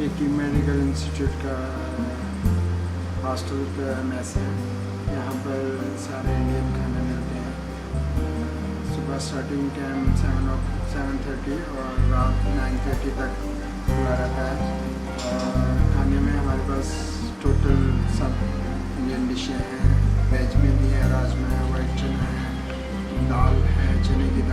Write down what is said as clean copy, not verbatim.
एक medical institute का hostel का मेस है। यहाँ पर सारे इंडियन खाने मिलते हैं। सुबह स्टार्टिंग टाइम 7:30 और रात 9:30 तक खुला रहता है। और खाने में हमारे पास टोटल सब इंडियन डिशें हैं। वेज में भी है, राजमा है, वाइट चना है, दाल है, चने की